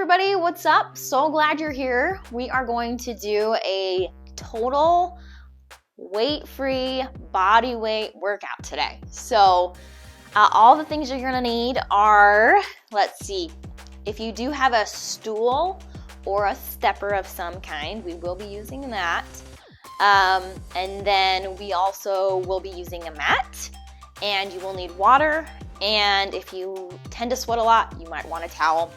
everybody, what's up? So glad you're here. We are going to do a total weight-free body weight workout today. So all the things you're gonna need are, let's see, if you do have a stool or a stepper of some kind, we will be using that. And then we also will be using a mat, and you will need water. And if you tend to sweat a lot, you might want a towel.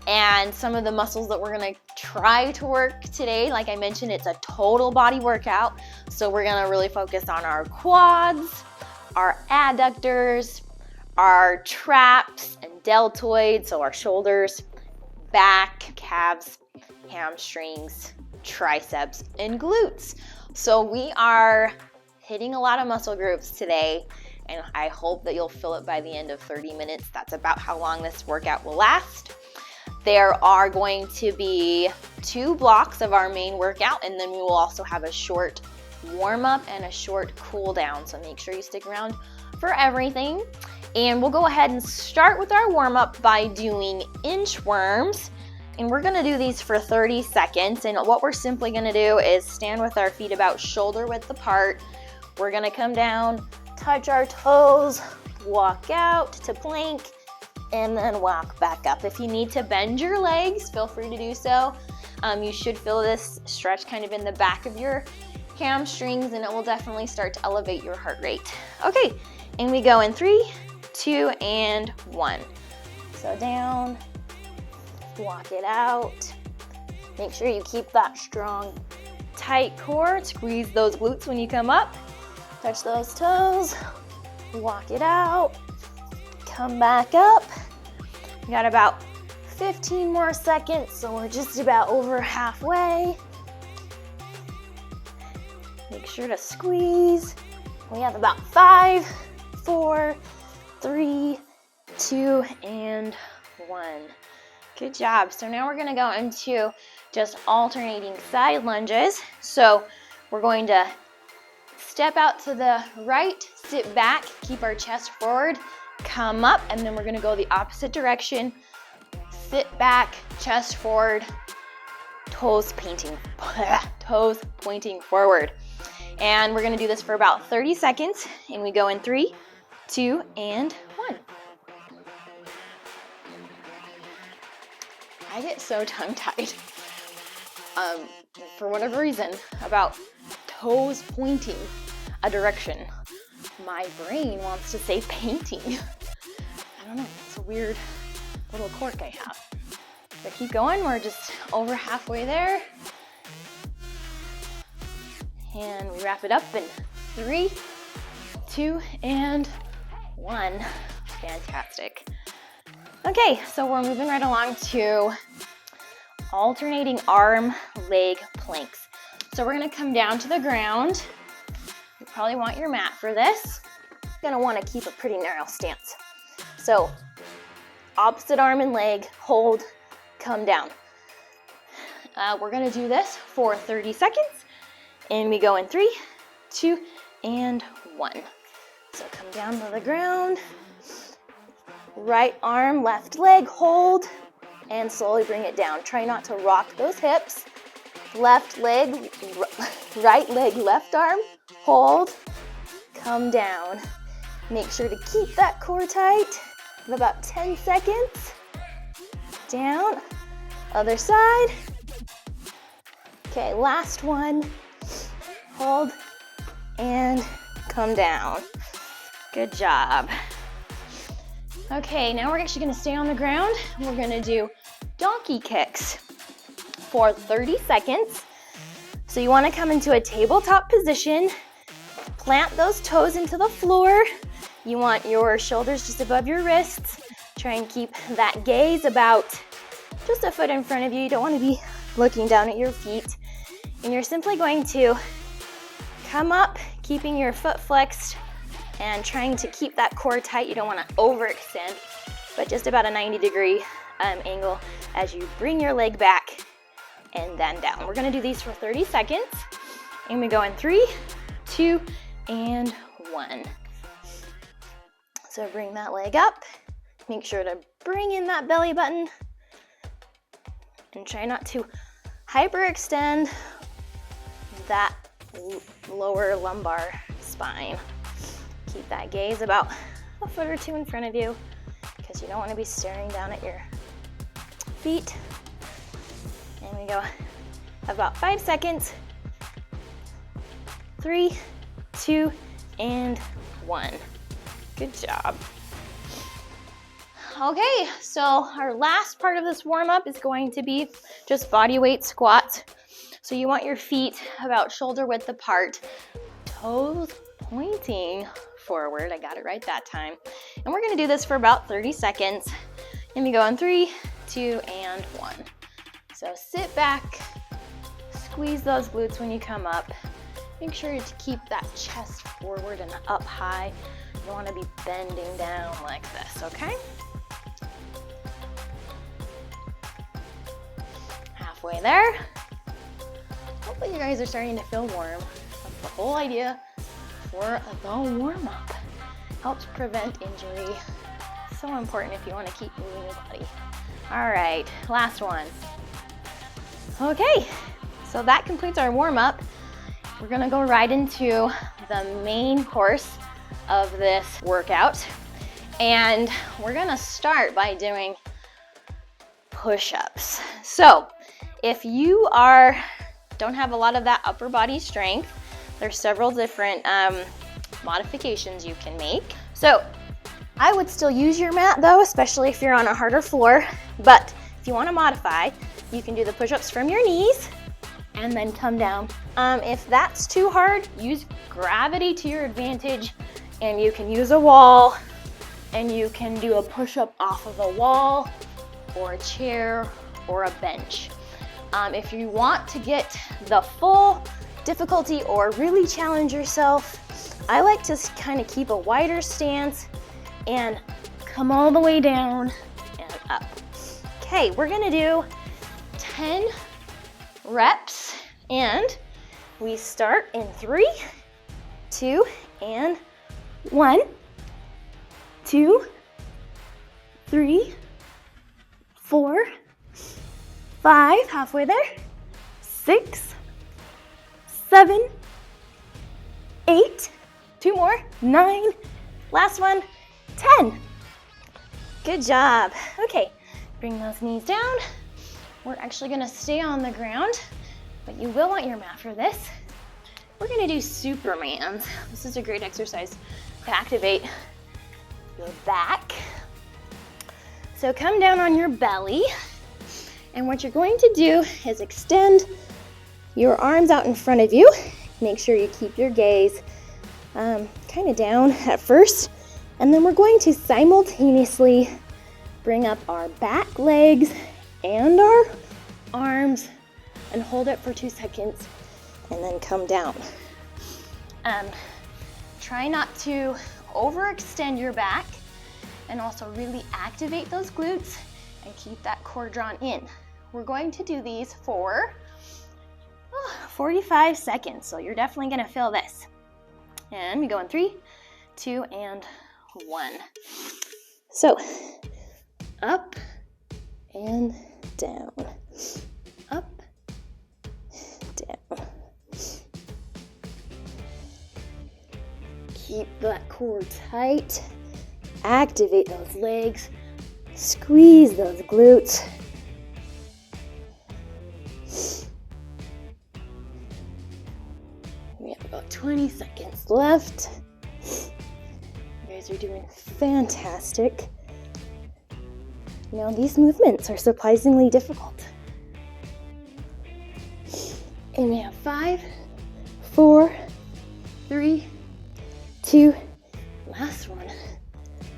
And some of the muscles that we're gonna try to work today, like I mentioned, it's a total body workout. So we're gonna really focus on our quads, our adductors, our traps and deltoids, so our shoulders, back, calves, hamstrings, triceps, and glutes. So we are hitting a lot of muscle groups today, and I hope that you'll feel it by the end of 30 minutes. That's about how long this workout will last. There are going to be 2 blocks of our main workout, and then we will also have a short warm-up and a short cool down. So make sure you stick around for everything. And we'll go ahead and start with our warm-up by doing inchworms. And we're gonna do these for 30 seconds. And what we're simply gonna do is stand with our feet about shoulder width apart. We're gonna come down, touch our toes, walk out to plank, and then walk back up. If you need to bend your legs, feel free to do so. You should feel this stretch kind of in the back of your hamstrings, and it will definitely start to elevate your heart rate. Okay, and we go in 3, 2, and 1. So down, walk it out. Make sure you keep that strong, tight core. Squeeze those glutes when you come up. Touch those toes, walk it out. Come back up. We got about 15 more seconds, so we're just about over halfway. Make sure to squeeze. We have about 5, 4, 3, 2, and 1. Good job. So now we're gonna go into just alternating side lunges. So we're going to step out to the right, sit back, keep our chest forward, come up, and then we're gonna go the opposite direction. Sit back, chest forward, toes pointing forward. And we're gonna do this for about 30 seconds, and we go in 3, 2, and 1. I get so tongue-tied, for whatever reason, about toes pointing a direction. My brain wants to say painting. I don't know, it's a weird little quirk I have. But keep going, we're just over halfway there. And we wrap it up in 3, 2, and 1. Fantastic. Okay, so we're moving right along to alternating arm, leg planks. So we're gonna come down to the ground. You probably want your mat for this. You're gonna wanna keep a pretty narrow stance. So opposite arm and leg, hold, come down. We're gonna do this for 30 seconds, and we go in 3, 2, and 1. So come down to the ground, right arm, left leg, hold, and slowly bring it down. Try not to rock those hips. Left leg, right leg, left arm, hold, come down. Make sure to keep that core tight. About 10 seconds. Down, other side. Okay, last one. Hold and come down. Good job. Okay, now we're actually gonna stay on the ground. We're gonna do donkey kicks for 30 seconds. So you wanna come into a tabletop position, plant those toes into the floor. You want your shoulders just above your wrists. Try and keep that gaze about just a foot in front of you. You don't want to be looking down at your feet. And you're simply going to come up, keeping your foot flexed and trying to keep that core tight. You don't want to overextend, but just about a 90-degree angle as you bring your leg back and then down. We're going to do these for 30 seconds. And we go in 3, 2, and 1. So bring that leg up. Make sure to bring in that belly button. and try not to hyperextend that lower lumbar spine. Keep that gaze about a foot or two in front of you because you don't want to be staring down at your feet. And we go about 5 seconds. 3, 2, and 1. Good job. Okay, so our last part of this warm-up is going to be just body weight squats. So you want your feet about shoulder width apart, toes pointing forward. I got it right that time. And we're gonna do this for about 30 seconds. And we go on 3, 2, and 1. So sit back, squeeze those glutes when you come up. Make sure to keep that chest forward and up high. You don't wanna be bending down like this, okay? Halfway there. Hopefully you guys are starting to feel warm. That's the whole idea for the warm-up. Helps prevent injury. So important if you want to keep moving your body. All right, last one. Okay, so that completes our warm-up. We're gonna go right into the main course of this workout. And we're gonna start by doing push-ups. So if you don't have a lot of that upper body strength, there's several different modifications you can make. So I would still use your mat though, especially if you're on a harder floor. But if you want to modify, you can do the push-ups from your knees and then come down. If that's too hard, use gravity to your advantage, and you can use a wall, and you can do a push-up off of a wall or a chair or a bench. If you want to get the full difficulty or really challenge yourself, I like to kind of keep a wider stance and come all the way down and up. Okay, we're gonna do 10 reps, and we start in 3, 2, and 1, 2, 3, 4, 5, halfway there, 6, 7, 8, 2 more, 9, last one, 10. Good job. Okay, bring those knees down. We're actually gonna stay on the ground, but you will want your mat for this. We're gonna do Supermans. This is a great exercise to activate your back. So come down on your belly. And what you're going to do is extend your arms out in front of you. Make sure you keep your gaze kind of down at first. And then we're going to simultaneously bring up our back legs and our arms and hold it for 2 seconds and then come down. Try not to overextend your back and also really activate those glutes and keep that core drawn in. We're going to do these for 45 seconds, so you're definitely gonna feel this. And we go in 3, 2, and 1. So, up and down, up, down. Keep that core tight, activate those legs, squeeze those glutes. We have about 20 seconds left. You guys are doing fantastic. You know, these movements are surprisingly difficult. And we have 5, 4, 3, 2, last one,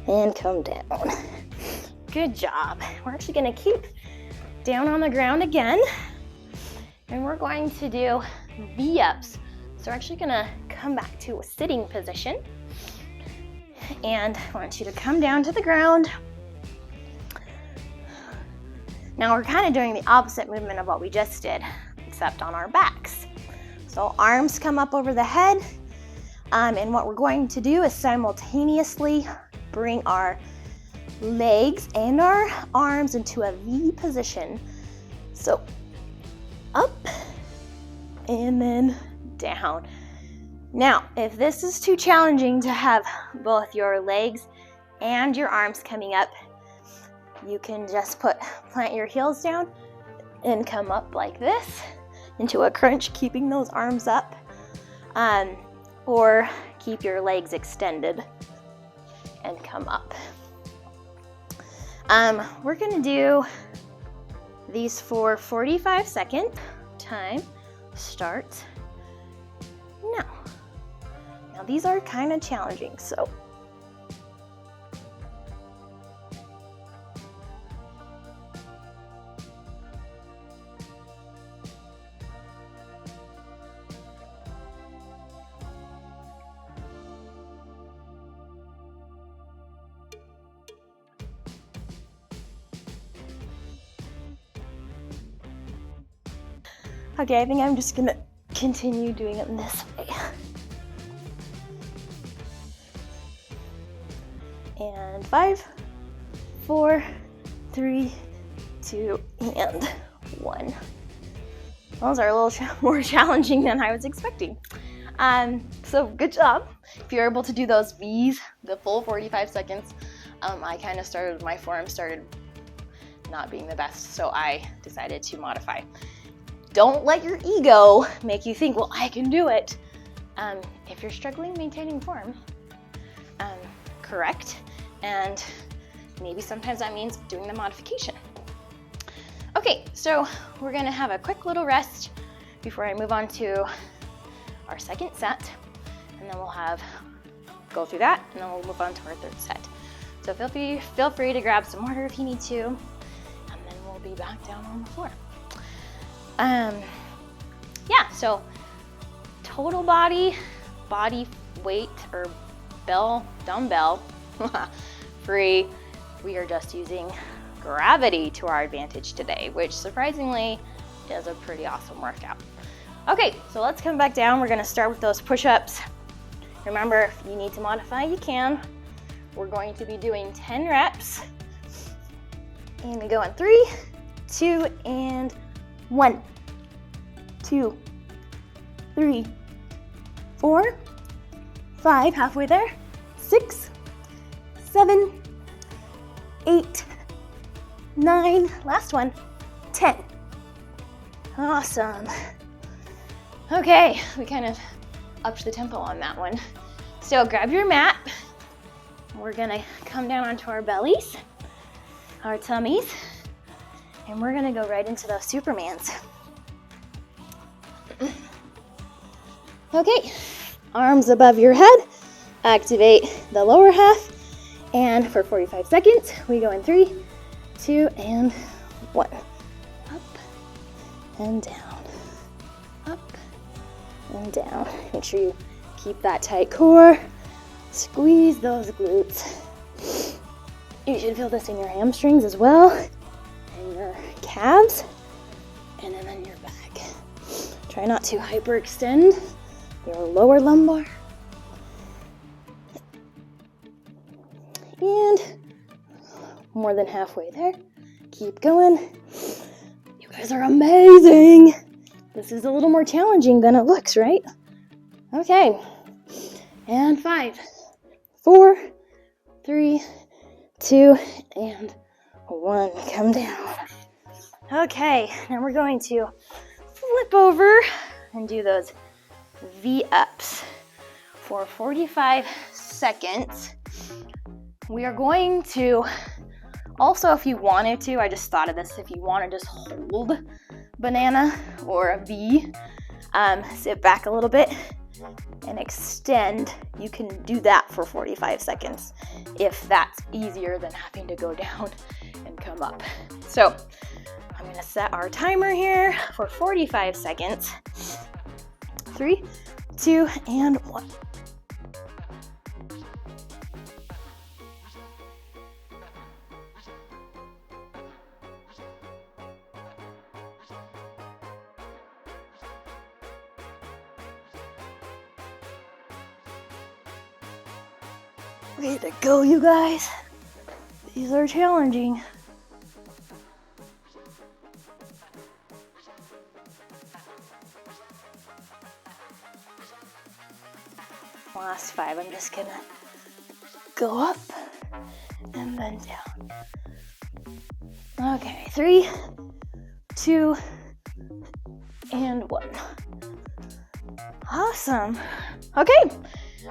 and come down. Good job. We're actually gonna keep down on the ground again, and we're going to do V-ups. So we're actually gonna come back to a sitting position, and I want you to come down to the ground. Now we're kind of doing the opposite movement of what we just did, except on our backs. So arms come up over the head, and what we're going to do is simultaneously bring our legs and our arms into a V position. So up and then down. Now, if this is too challenging to have both your legs and your arms coming up, you can just plant your heels down and come up like this into a crunch, keeping those arms up, or keep your legs extended and come up. We're gonna do these for 45-second time. Start now. Now these are kind of challenging, so okay, I think I'm just gonna continue doing it in this way. And 5, 4, 3, 2, and 1. Those are a little more challenging than I was expecting. So good job. If you're able to do those V's, the full 45 seconds, my form started not being the best, so I decided to modify. Don't let your ego make you think, well, I can do it. If you're struggling maintaining form, correct, and maybe sometimes that means doing the modification. Okay, so we're gonna have a quick little rest before I move on to our second set, and then we'll go through that, and then we'll move on to our third set. So feel free to grab some water if you need to, and then we'll be back down on the floor. Yeah, so total body weight or dumbbell free. We are just using gravity to our advantage today, which surprisingly is a pretty awesome workout. Okay, so let's come back down. We're gonna start with those push-ups. Remember, if you need to modify, you can. We're going to be doing 10 reps. And we go in 3, 2, and 1, 2, 3, 4, 5, halfway there, 6, 7, 8, 9, last one, 10. Awesome. Okay, we kind of upped the tempo on that one. So grab your mat. We're gonna come down onto our bellies, our tummies, and we're gonna go right into those Supermans. Okay, arms above your head, activate the lower half, and for 45 seconds, we go in 3, 2, and 1. Up and down, up and down. Make sure you keep that tight core, squeeze those glutes. You should feel this in your hamstrings as well, and your calves, and then on your back. Try not to hyperextend your lower lumbar. And more than halfway there. Keep going. You guys are amazing. This is a little more challenging than it looks, right? Okay. And 5, 4, 3, 2, and 1. Come down. Okay, now we're going to flip over and do those V-ups for 45 seconds. We are going to, also if you wanted to, I just thought of this, if you want to just hold banana or a V, sit back a little bit and extend, you can do that for 45 seconds if that's easier than having to go down and come up. So I'm gonna set our timer here for 45 seconds. 3, 2, and 1. Way to go, you guys. These are challenging. Last 5. I'm just gonna go up and then down. Okay, 3, 2, and 1. Awesome. Okay,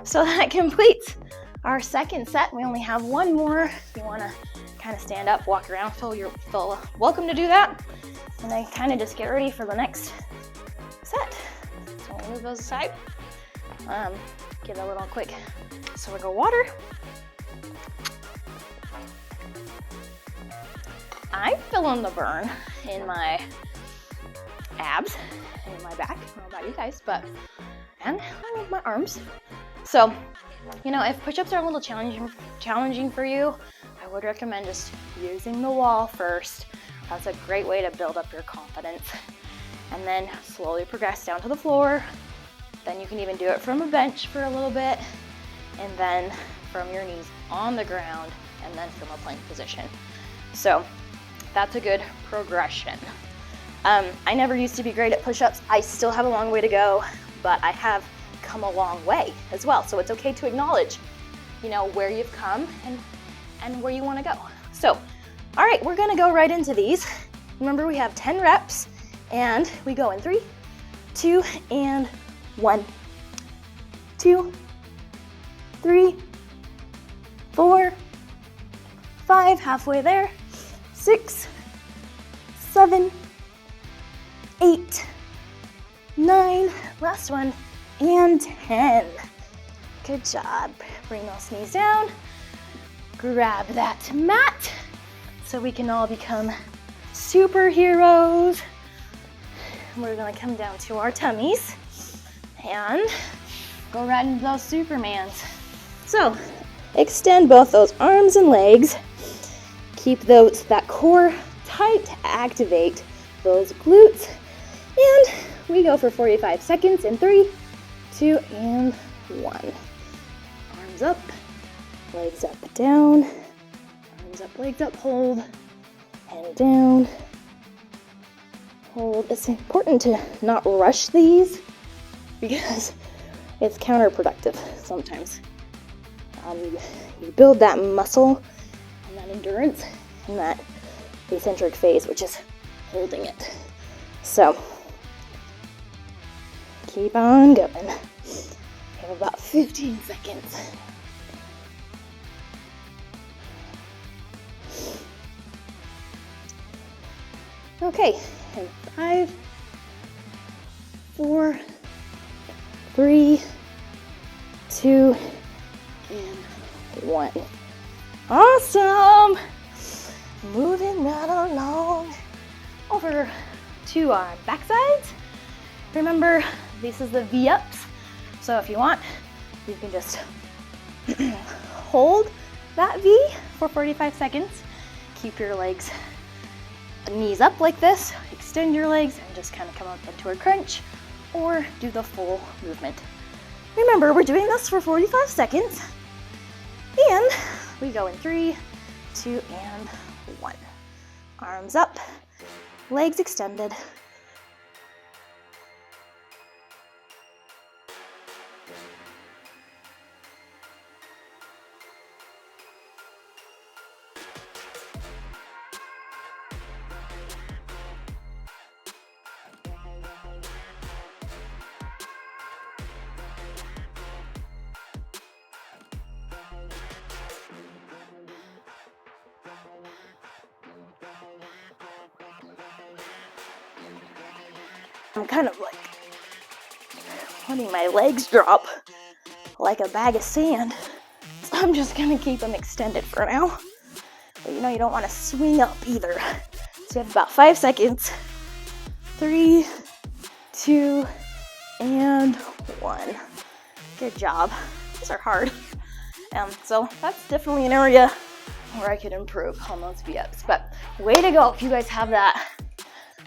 so that completes our second set. We only have one more. If you want to kind of stand up, walk around, feel welcome to do that. And then kind of just get ready for the next set. So we'll move those aside. Get a little quick swig of water. I'm feeling the burn in my abs and in my back. I don't know about you guys, and my arms. So, if push-ups are a little challenging for you, I would recommend just using the wall first. That's a great way to build up your confidence. And then slowly progress down to the floor. Then you can even do it from a bench for a little bit, and then from your knees on the ground, and then from a plank position. So that's a good progression. I never used to be great at push-ups. I still have a long way to go, but I have come a long way as well. So it's okay to acknowledge, where you've come and where you want to go. So, all right, we're gonna go right into these. Remember, we have 10 reps, and we go in 3, 2, and 1, 2, 3, 4, 5, halfway there, 6, 7, 8, 9, last one, and 10. Good job. Bring those knees down. Grab that mat so we can all become superheroes. We're gonna come down to our tummies and go right into those Supermans. So extend both those arms and legs. Keep that core tight to activate those glutes. And we go for 45 seconds in 3, 2, and 1. Arms up, legs up, down. Arms up, legs up, hold, and down. Hold. It's important to not rush these because it's counterproductive sometimes. You build that muscle and that endurance in that eccentric phase, which is holding it. So keep on going. We have about 15 seconds. Okay, and 5, 4, 3, 2, and 1. Awesome! Moving right along over to our back sides. Remember, this is the V-ups. So if you want, you can just hold that V for 45 seconds. Keep your knees up like this. Extend your legs and just kind of come up into a crunch or do the full movement. Remember, we're doing this for 45 seconds. And we go in 3, 2, and 1. Arms up, legs extended. I'm kind of letting my legs drop like a bag of sand. So I'm just gonna keep them extended for now. But you don't want to swing up either. So you have about 5 seconds. 3, 2, and 1. Good job. These are hard. So that's definitely an area where I could improve on those V-ups. But way to go if you guys have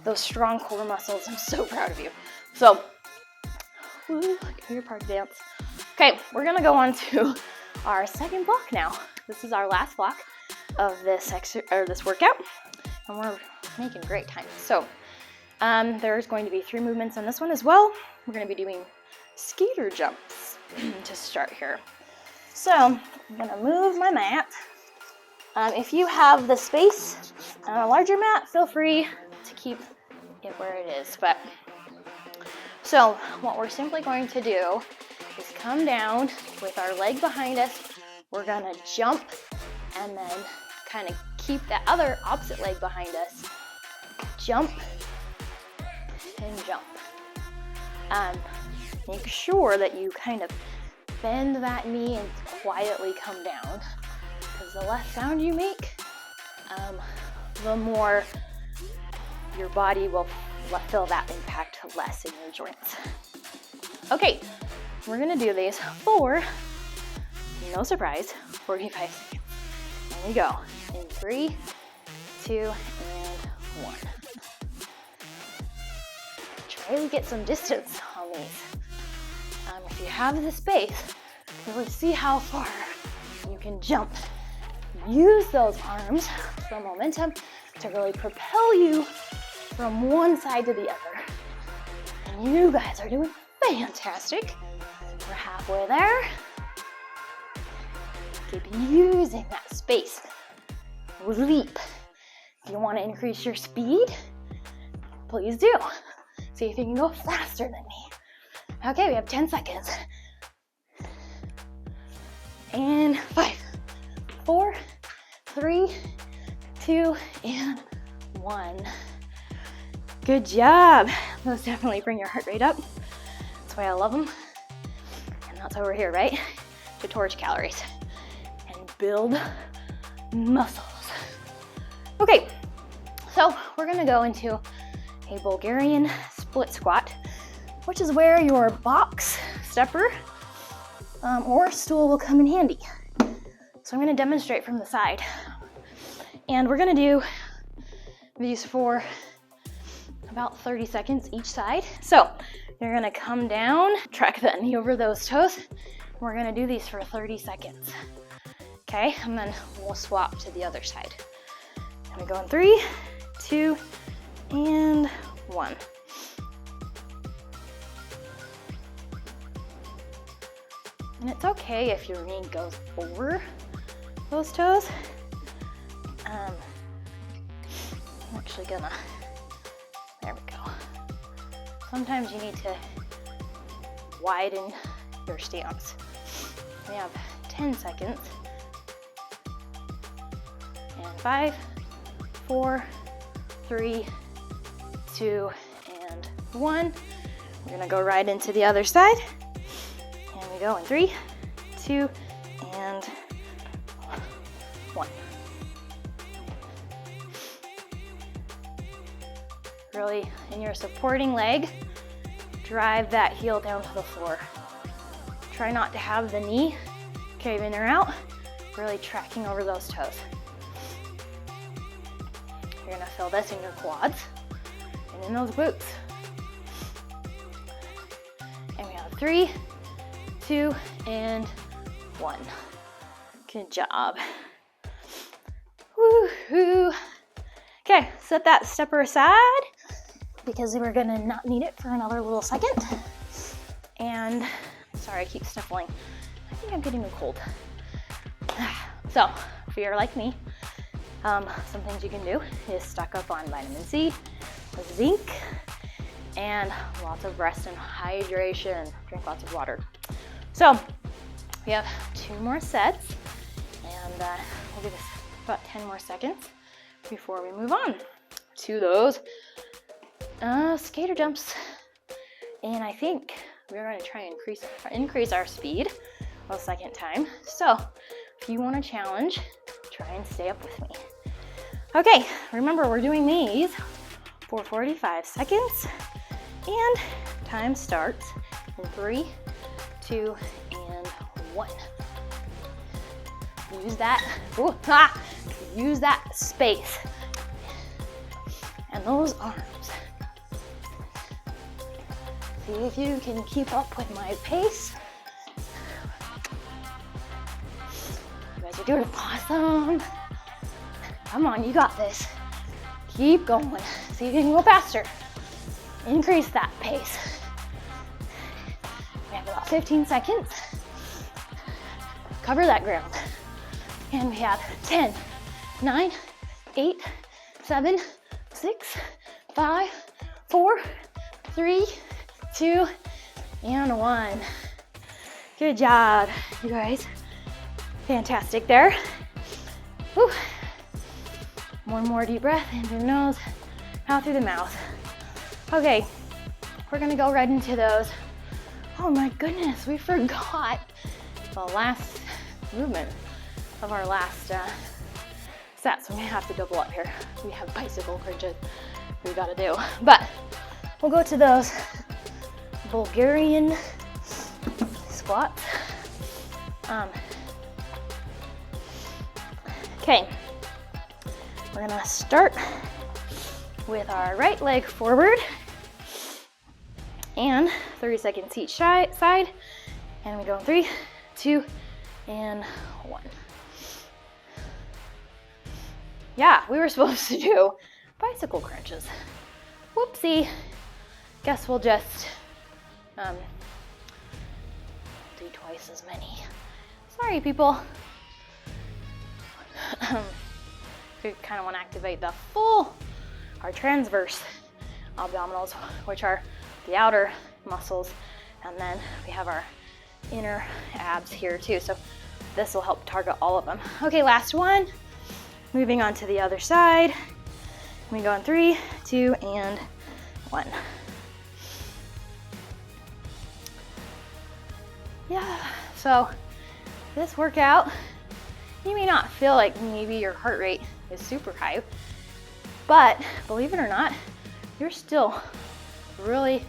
those strong core muscles. I'm so proud of you. So, give me your party dance. Okay, we're gonna go on to our second block now. This is our last block of this workout, and we're making great time. So, there's going to be 3 movements on this one as well. We're gonna be doing skater jumps. to start here. So I'm gonna move my mat. If you have the space on a larger mat, feel free to keep it where it is. But so what we're simply going to do is come down with our leg behind us. We're gonna jump and then kind of keep that other opposite leg behind us. Jump and jump. Make sure that you kind of bend that knee and quietly come down, because the less sound you make, the more your body will feel that impact less in your joints. Okay, we're gonna do these for, no surprise, 45 seconds. Here we go. In 3, 2, and 1. Try to get some distance on these. If you have the space, really see how far you can jump. Use those arms for momentum to really propel you from one side to the other. And you guys are doing fantastic. We're halfway there. Keep using that space. Leap. If you want to increase your speed, please do. See if you can go faster than me. Okay, we have 10 seconds. And 5, 4, 3, 2, and 1. Good job. Those definitely bring your heart rate up. That's why I love them. And that's why we're here, right? To torch calories and build muscles. Okay, so we're gonna go into a Bulgarian split squat, which is where your box stepper or stool will come in handy. So I'm gonna demonstrate from the side. And we're gonna do these for about 30 seconds each side. So you're gonna come down, track that knee over those toes. We're gonna do these for 30 seconds. Okay, and then we'll swap to the other side. I'm gonna go in 3, 2, and 1. And it's okay if your knee goes over those toes. I'm actually gonna, there we go. Sometimes you need to widen your stance. We have 10 seconds. And 5, 4, 3, 2, and 1. We're gonna go right into the other side. And we go in 3, 2, and 1. Really, in your supporting leg, drive that heel down to the floor. Try not to have the knee cave in or out, really tracking over those toes. You're gonna feel this in your quads and in those glutes. And we have 3, 2, and 1. Good job. Woohoo! Okay, set that stepper aside because we're gonna not need it for another little second. And sorry, I keep sniffling. I think I'm getting a cold. So, if you're like me, some things you can do is stock up on vitamin C, zinc, and lots of rest and hydration. Drink lots of water. So, we have 2 more sets, and we'll give this about 10 more seconds before we move on to those skater jumps. And I think we're going to try and increase our speed a second time. So if you want to challenge, try and stay up with me. Okay, remember we're doing these for 45 seconds, and time starts in 3, 2, and 1. Use that, use that space and those arms. See if you can keep up with my pace. You guys are doing awesome. Come on, you got this. Keep going. See if you can go faster. Increase that pace. We have about 15 seconds. Cover that ground. And we have 10, 9, 8, 7, 6, 5, 4, 3, 2, and 1. Good job, you guys. Fantastic there. Whew. One more deep breath in through the nose, out through the mouth. Okay, we're gonna go right into those. Oh my goodness, we forgot the last movement of our last set, so we have to double up here. We have bicycle crunches we gotta do, but we'll go to those Bulgarian squats. Okay, we're gonna start with our right leg forward and 30 seconds each side, and we go in 3, 2, and 1. Yeah, we were supposed to do bicycle crunches. Whoopsie. Guess we'll just do twice as many. Sorry, people. We kind of want to activate the our transverse abdominals, which are the outer muscles, and then we have our inner abs here too. So this will help target all of them. Okay, last one. Moving on to the other side. We go in 3, 2, and 1. Yeah, so this workout, you may not feel like maybe your heart rate is super high, but believe it or not, you're still really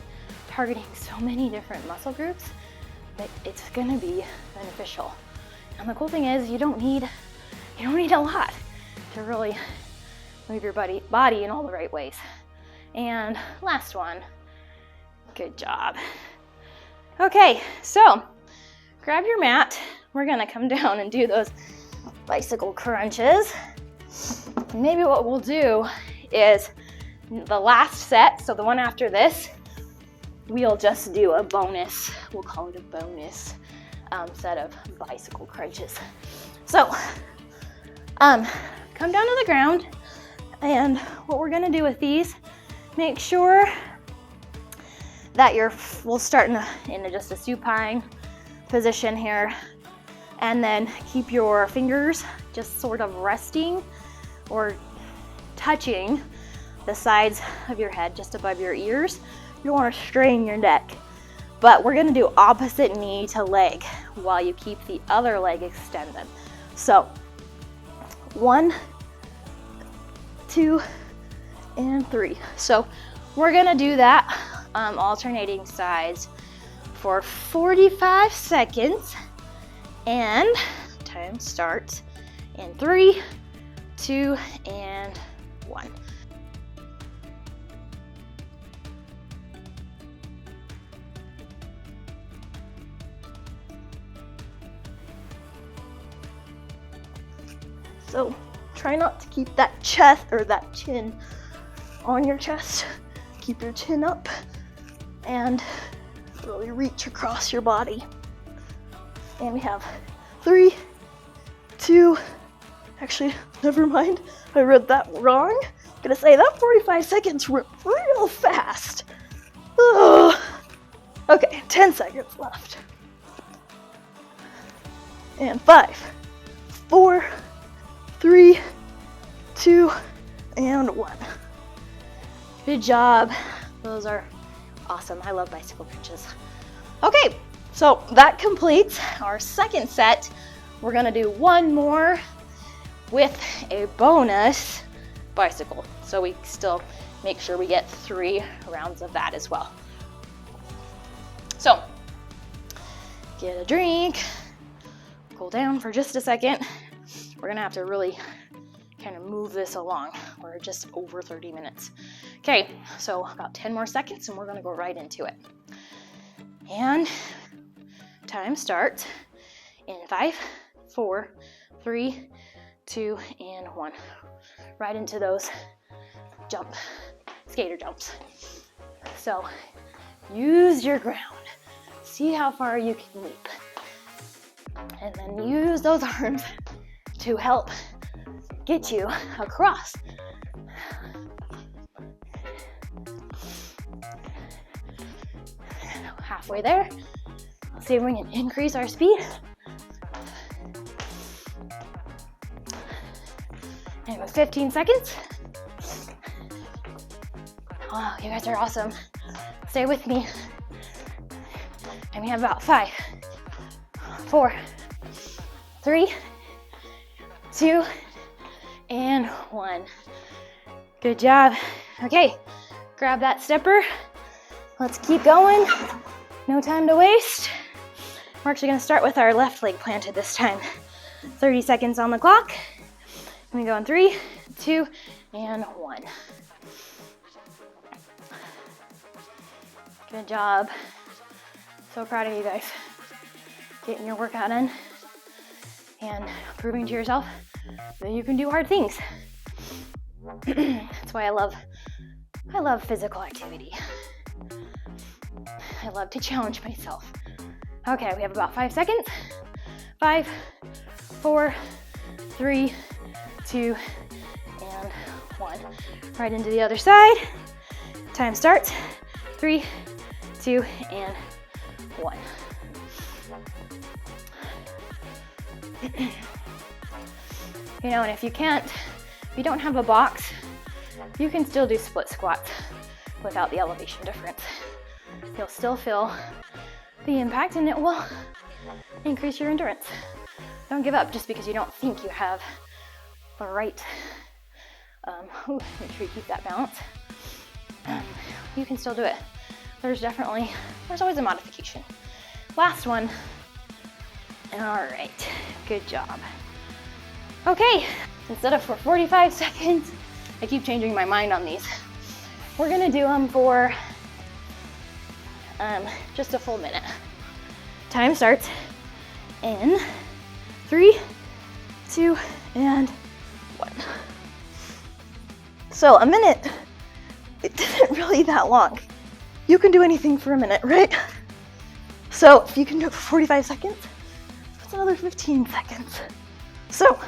targeting so many different muscle groups that it's gonna be beneficial. And the cool thing is you don't need a lot to really move your body in all the right ways. And last one, good job. Okay, so grab your mat. We're gonna come down and do those bicycle crunches. Maybe what we'll do is the last set, so the one after this, we'll just do a bonus, we'll call it a bonus set of bicycle crunches. So, come down to the ground, and what we're gonna do with these, make sure that we'll start in just a supine position here, and then keep your fingers just sort of resting or touching the sides of your head, just above your ears. You don't want to strain your neck, but we're gonna do opposite knee to leg while you keep the other leg extended. So 1, 2, and 3. So we're gonna do that alternating sides for 45 seconds, and time starts in 3, 2, and 1. So try not to keep that chest or that chin on your chest. Keep your chin up and really reach across your body. And we have 3, 2, actually, never mind. I read that wrong. I'm gonna say that 45 seconds went real fast. Ugh. Okay, 10 seconds left. And 5, 4, 3, 2, and 1. Good job. Those are awesome. I love bicycle crunches. Okay, so that completes our second set. We're gonna do one more with a bonus bicycle. So we still make sure we get 3 rounds of that as well. So get a drink, cool down for just a second. We're gonna have to really kind of move this along. We're just over 30 minutes. Okay, so about 10 more seconds and we're gonna go right into it. And time starts in 5, 4, 3, 2, and 1. Right into those skater jumps. So use your ground. see how far you can leap. And then use those arms to help get you across. Halfway there. Let's see if we can increase our speed. And with 15 seconds. Wow, you guys are awesome. Stay with me. And we have about 5, 4, 3, 2, and 1. Good job. Okay, grab that stepper. Let's keep going. No time to waste. We're actually gonna start with our left leg planted this time. 30 seconds on the clock. And we go in 3, 2, and 1. Good job. So proud of you guys. Getting your workout in and proving to yourself that you can do hard things. That's why I love physical activity. I love to challenge myself. Okay, we have about 5 seconds. 5, 4, 3, 2, and 1. Right into the other side. Time starts. 3, 2, and 1. You know, and if you don't have a box, you can still do split squats without the elevation difference. You'll still feel the impact and it will increase your endurance. Don't give up just because you don't think you have the right, make sure you keep that balance. You can still do it. There's always a modification. Last one. All right, good job. Okay, instead of for 45 seconds, I keep changing my mind on these. We're gonna do them for just a full minute. Time starts in 3, 2, and 1. So a minute, it isn't really that long. You can do anything for a minute, right? So if you can do it for 45 seconds, that's another 15 seconds. So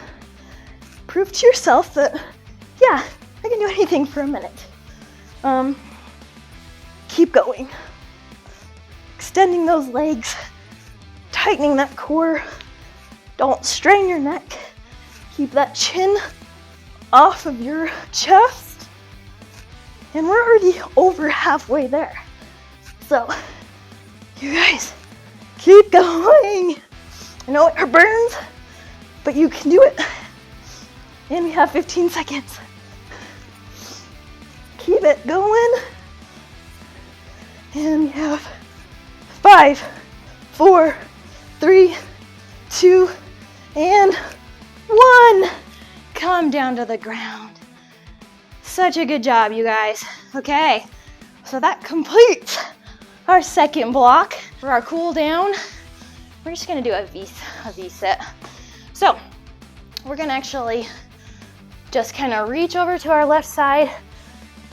prove to yourself that, yeah, I can do anything for a minute. Keep going. Extending those legs, tightening that core. Don't strain your neck. Keep that chin off of your chest. And we're already over halfway there. So, you guys, keep going. I know it burns, but you can do it. And we have 15 seconds. Keep it going. And we have 5, 4, 3, 2, and 1. Come down to the ground. Such a good job, you guys. Okay, so that completes our second block. For our cool down, we're just gonna do a V sit. So we're gonna actually just kind of reach over to our left side,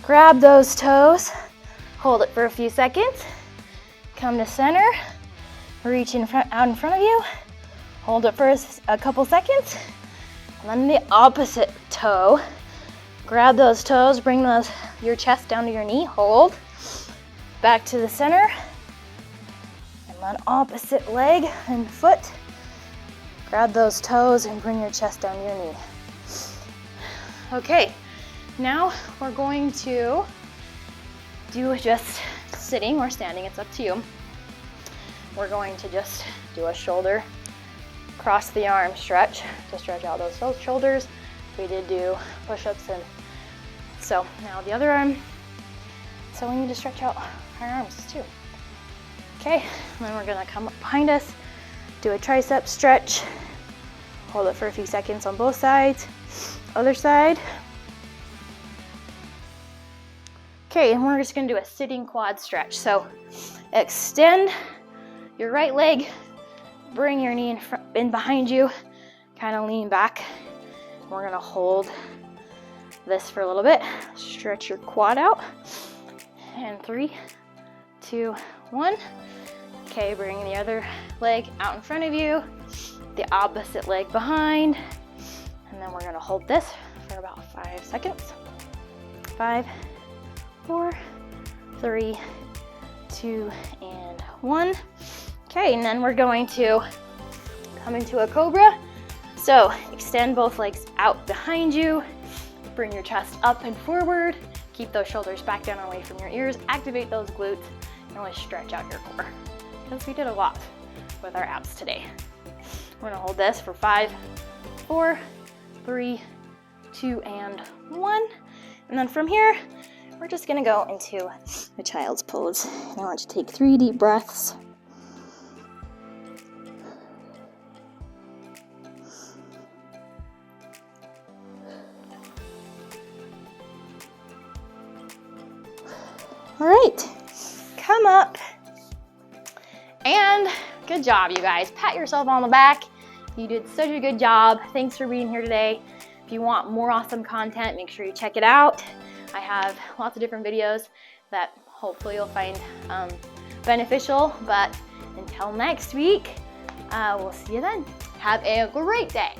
grab those toes, hold it for a few seconds, come to center, reach out in front of you, hold it for a couple seconds, and then the opposite toe. Grab those toes, bring your chest down to your knee, hold, back to the center, and then opposite leg and foot. Grab those toes and bring your chest down to your knee. Okay, now we're going to do just sitting or standing, it's up to you. We're going to just do a shoulder, cross the arm stretch to stretch out those shoulders. We did do push-ups, and so now the other arm. So we need to stretch out our arms too. Okay, and then we're gonna come up behind us, do a tricep stretch, hold it for a few seconds on both sides. Other side. Okay, and we're just gonna do a sitting quad stretch. So extend your right leg, bring your knee in behind you, kind of lean back. We're gonna hold this for a little bit. Stretch your quad out. And 3, 2, 1. Okay, bring the other leg out in front of you, the opposite leg behind, and then we're gonna hold this for about 5 seconds. 5, 4, 3, 2, and 1. Okay, and then we're going to come into a cobra. So extend both legs out behind you, bring your chest up and forward, keep those shoulders back down away from your ears, activate those glutes, and really stretch out your core. Because we did a lot with our abs today. We're gonna hold this for 5, 4, 3, 2, and 1. And then from here, we're just gonna go into a child's pose. And I want you to take 3 deep breaths. All right, come up. And good job, you guys. Pat yourself on the back. You did such a good job. Thanks for being here today. If you want more awesome content, make sure you check it out. I have lots of different videos that hopefully you'll find beneficial. But until next week, we'll see you then. Have a great day.